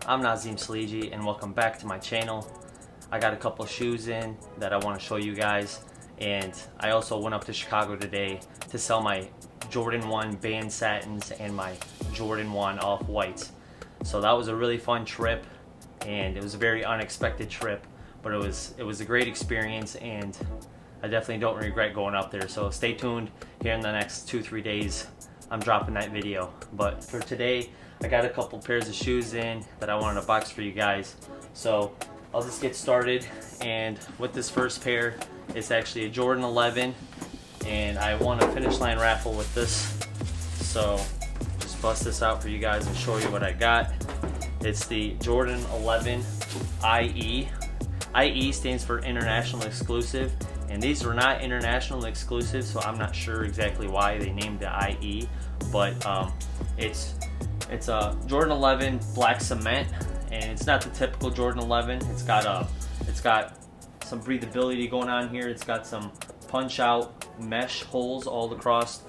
I'm Nazim Saligi and welcome back to my channel. I got a couple of shoes in that I want to show you guys, and I also went up to Chicago today to sell my Jordan 1 Band Satins and my Jordan 1 Off-Whites. So that was a really fun trip, and it was a very unexpected trip, but it was a great experience, and I definitely don't regret going up there. So stay tuned. Here in the next 2-3 days I'm dropping that video. But for today, I got a couple pairs of shoes in that I wanted to box for you guys. So I'll just get started, and with this first pair, it's actually a Jordan 11, and I won a Finish Line raffle with this. So just bust this out for you guys and show you what I got. It's the Jordan 11 IE. IE stands for International Exclusive, and these were not international exclusive, so I'm not sure exactly why they named it IE, but it's a Jordan 11 black cement, and it's not the typical Jordan 11. It's got some breathability going on here. It's got some punch out mesh holes all across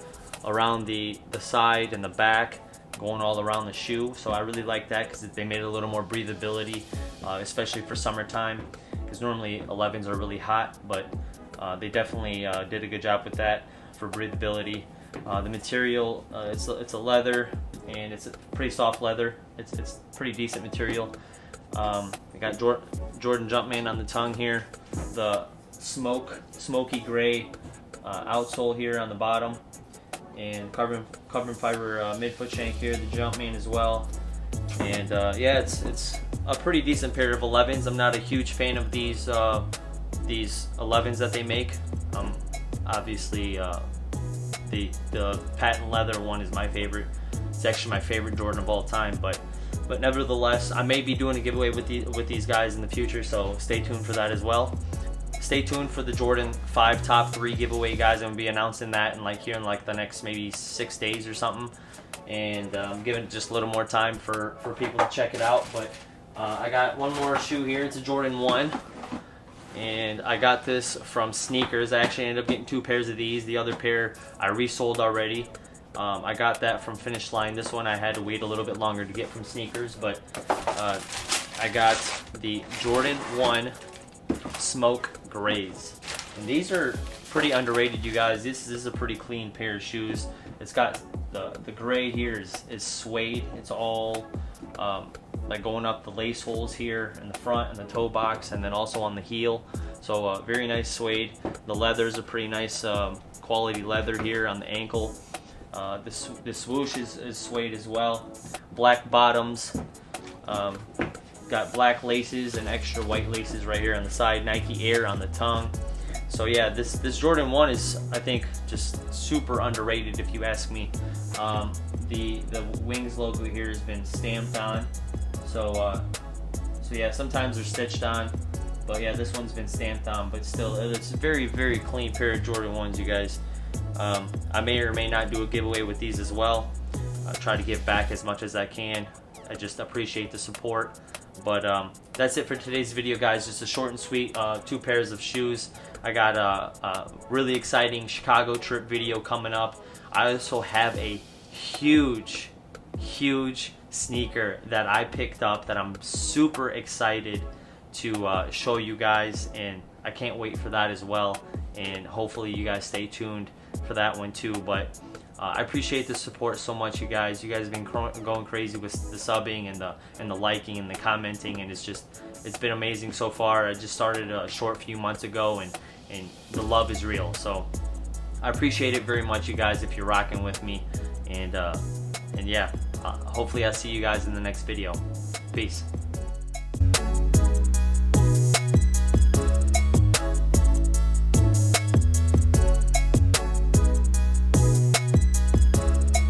around the side and the back, going all around the shoe. So I really like that because they made it a little more breathability, especially for summertime, because normally 11s are really hot, but they definitely did a good job with that for breathability. The material, it's a leather, and it's a pretty soft leather. It's pretty decent material. I got Jordan Jumpman on the tongue here, the smoky gray outsole here on the bottom, and carbon fiber midfoot shank here, the Jumpman as well. And yeah, it's a pretty decent pair of 11s. I'm not a huge fan of these 11s that they make. Obviously the patent leather one is my favorite. It's actually my favorite Jordan of all time, but nevertheless, I may be doing a giveaway with these guys in the future, so stay tuned for that as well. Stay tuned for the Jordan 5 top 3 giveaway, guys. I'm gonna be announcing that in the next maybe 6 days or something, and giving it just a little more time for people to check it out. But I got one more shoe here. It's a Jordan 1, and I got this from Sneakers. I actually ended up getting 2 pairs of these. The other pair I resold already. I got that from Finish Line. This one I had to wait a little bit longer to get from Sneakers, but I got the Jordan 1 Smoke Grays, and these are pretty underrated, you guys. This is a pretty clean pair of shoes. It's got the gray here is suede. It's all like going up the lace holes here in the front and the toe box, and then also on the heel. So very nice suede. The leather is a pretty nice quality leather here on the ankle. The swoosh is suede as well. Black bottoms. Got black laces and extra white laces right here on the side. Nike Air on the tongue. So yeah, this Jordan 1 is, I think, just super underrated if you ask me. The Wings logo here has been stamped on. So yeah, sometimes they're stitched on, but yeah, this one's been stamped on. But still, it's a very, very clean pair of Jordan 1s, you guys. I may or may not do a giveaway with these as well. I'll try to give back as much as I can. I just appreciate the support. But that's it for today's video, guys. Just a short and sweet 2 pairs of shoes. I got a really exciting Chicago trip video coming up. I also have a huge sneaker that I picked up that I'm super excited to show you guys, and I can't wait for that as well. And hopefully you guys stay tuned for that one too. But I appreciate the support so much, you guys. You guys have been going crazy with the subbing and the liking and the commenting, and it's been amazing so far. I just started a short few months ago, and the love is real. So I appreciate it very much, you guys, if you're rocking with me. And yeah, hopefully I'll see you guys in the next video. Peace.